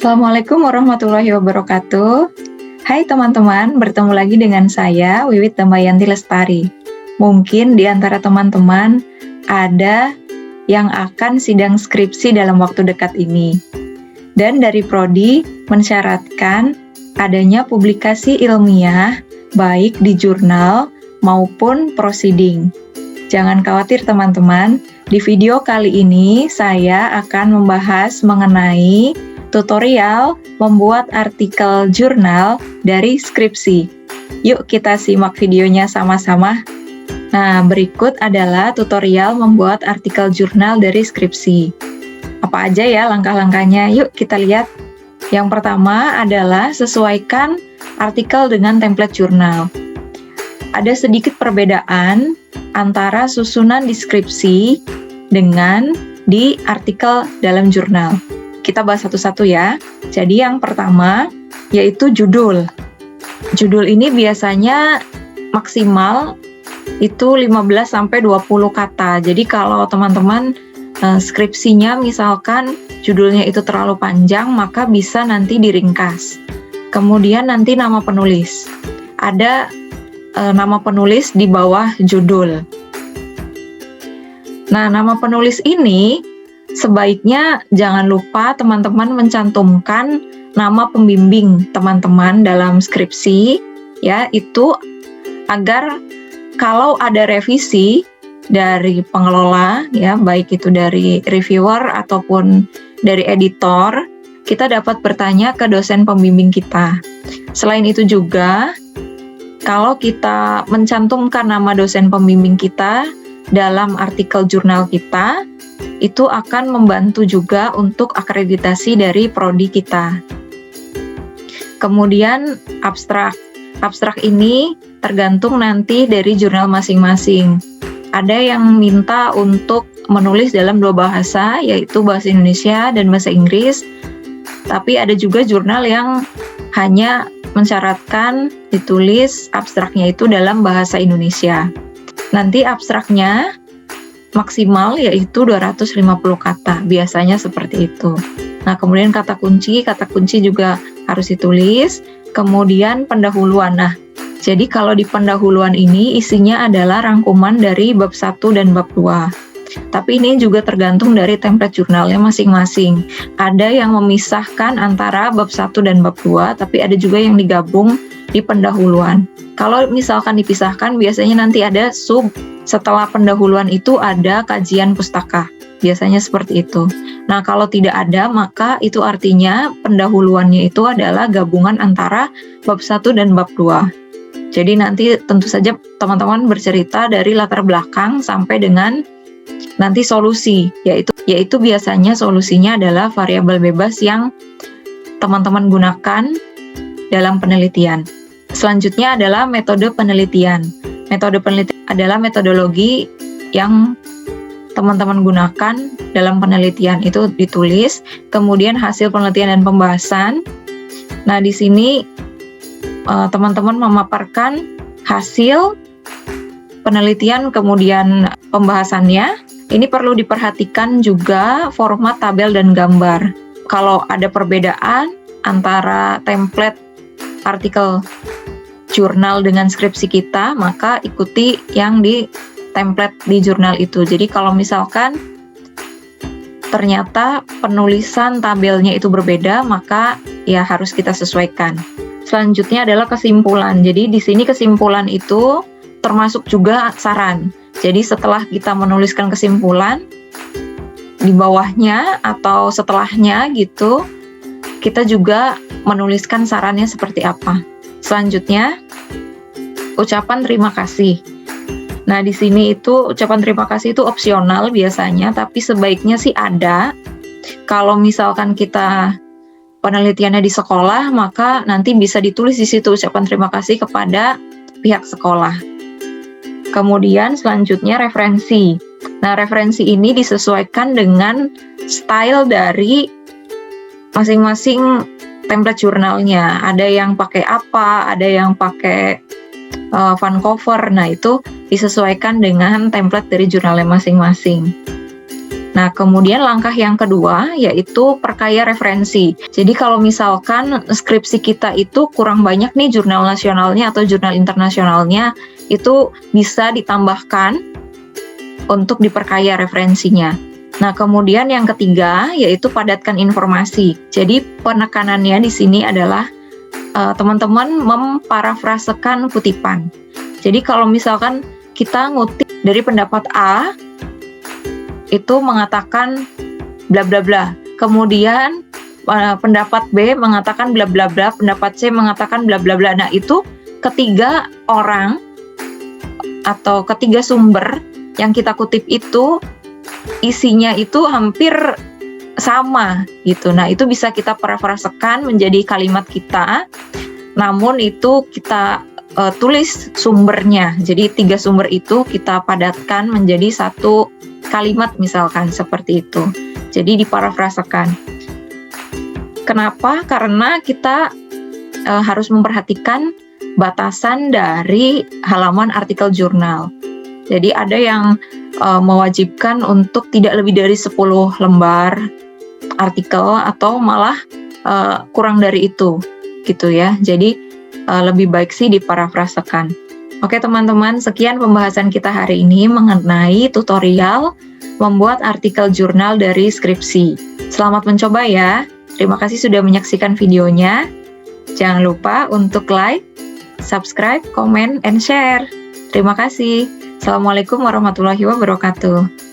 Assalamualaikum warahmatullahi wabarakatuh. Hai teman-teman, bertemu lagi dengan saya, Wiwit Damayanti Lestari. Mungkin di antara teman-teman ada yang akan sidang skripsi dalam waktu dekat ini. Dan dari Prodi mensyaratkan adanya publikasi ilmiah baik di jurnal maupun proceeding. Jangan khawatir teman-teman, di video kali ini saya akan membahas mengenai tutorial membuat artikel jurnal dari skripsi. Yuk kita simak videonya sama-sama. Nah, berikut adalah tutorial membuat artikel jurnal dari skripsi. Apa aja ya langkah-langkahnya? Yuk kita lihat. Yang pertama adalah sesuaikan artikel dengan template jurnal. Ada sedikit perbedaan antara susunan deskripsi dengan di artikel dalam jurnal. Kita bahas satu-satu ya. Jadi yang pertama yaitu judul. Judul ini biasanya maksimal itu 15-20 kata. Jadi kalau teman-teman skripsinya misalkan judulnya itu terlalu panjang, maka bisa nanti diringkas. Kemudian nanti nama penulis. Ada nama penulis di bawah judul. Nah, nama penulis ini sebaiknya jangan lupa teman-teman mencantumkan nama pembimbing teman-teman dalam skripsi, ya, itu agar kalau ada revisi dari pengelola, ya, baik itu dari reviewer ataupun dari editor, kita dapat bertanya ke dosen pembimbing kita. Selain itu juga, kalau kita mencantumkan nama dosen pembimbing kita dalam artikel jurnal kita, itu akan membantu juga untuk akreditasi dari prodi kita. Kemudian abstrak. Abstrak ini tergantung nanti dari jurnal masing-masing. Ada yang minta untuk menulis dalam 2 bahasa, yaitu bahasa Indonesia dan bahasa Inggris. Tapi ada juga jurnal yang hanya mensyaratkan ditulis abstraknya itu dalam bahasa Indonesia. Nanti abstraknya maksimal yaitu 250 kata, biasanya seperti itu. Nah, kemudian kata kunci juga harus ditulis. Kemudian pendahuluan. Nah, jadi kalau di pendahuluan ini isinya adalah rangkuman dari bab 1 dan bab 2. Tapi ini juga tergantung dari template jurnalnya masing-masing. Ada yang memisahkan antara bab 1 dan bab 2, tapi ada juga yang digabung di pendahuluan. Kalau misalkan dipisahkan, biasanya nanti ada setelah pendahuluan itu ada kajian pustaka. Biasanya seperti itu. Nah, kalau tidak ada, maka itu artinya pendahuluannya itu adalah gabungan antara bab 1 dan bab 2. Jadi nanti tentu saja teman-teman bercerita dari latar belakang sampai dengan nanti solusi, yaitu biasanya solusinya adalah variabel bebas yang teman-teman gunakan dalam penelitian. Selanjutnya adalah metode penelitian. Metode penelitian adalah metodologi yang teman-teman gunakan dalam penelitian, itu ditulis, kemudian hasil penelitian dan pembahasan. Nah, di sini teman-teman memaparkan hasil penelitian kemudian pembahasannya. Ini perlu diperhatikan juga format tabel dan gambar. Kalau ada perbedaan antara template artikel jurnal dengan skripsi kita, maka ikuti yang di template di jurnal itu. Jadi kalau misalkan ternyata penulisan tabelnya itu berbeda, maka ya harus kita sesuaikan. Selanjutnya adalah kesimpulan. Jadi di sini kesimpulan itu termasuk juga saran. Jadi setelah kita menuliskan kesimpulan, di bawahnya atau setelahnya gitu, kita juga menuliskan sarannya seperti apa. Selanjutnya, ucapan terima kasih. Nah, di sini itu ucapan terima kasih itu opsional biasanya, tapi sebaiknya sih ada. Kalau misalkan kita penelitiannya di sekolah, maka nanti bisa ditulis di situ ucapan terima kasih kepada pihak sekolah. Kemudian selanjutnya referensi. Nah, referensi ini disesuaikan dengan style dari masing-masing template jurnalnya. Ada yang pakai apa, ada yang pakai font cover. Nah, itu disesuaikan dengan template dari jurnalnya masing-masing. Nah, kemudian langkah yang kedua yaitu perkaya referensi. Jadi kalau misalkan skripsi kita itu kurang banyak nih jurnal nasionalnya atau jurnal internasionalnya, itu bisa ditambahkan untuk diperkaya referensinya. Nah, kemudian yang ketiga yaitu padatkan informasi. Jadi penekanannya di sini adalah teman-teman memparafrasekan kutipan. Jadi kalau misalkan kita ngutip dari pendapat A, itu mengatakan bla bla bla. Kemudian pendapat B mengatakan bla bla bla, pendapat C mengatakan bla bla bla. Nah, itu ketiga orang atau ketiga sumber yang kita kutip itu isinya itu hampir sama gitu. Nah, itu bisa kita parafrasekan menjadi kalimat kita. Namun itu kita tulis sumbernya. Jadi 3 sumber itu kita padatkan menjadi satu kalimat misalkan seperti itu. Jadi diparafrasekan. Kenapa? Karena kita harus memperhatikan batasan dari halaman artikel jurnal. Jadi ada yang mewajibkan untuk tidak lebih dari 10 lembar artikel atau malah kurang dari itu gitu ya. Jadi lebih baik sih diparafrasekan. Oke teman-teman, sekian pembahasan kita hari ini mengenai tutorial membuat artikel jurnal dari skripsi. Selamat mencoba ya. Terima kasih sudah menyaksikan videonya. Jangan lupa untuk like, subscribe, komen, and share. Terima kasih. Assalamualaikum warahmatullahi wabarakatuh.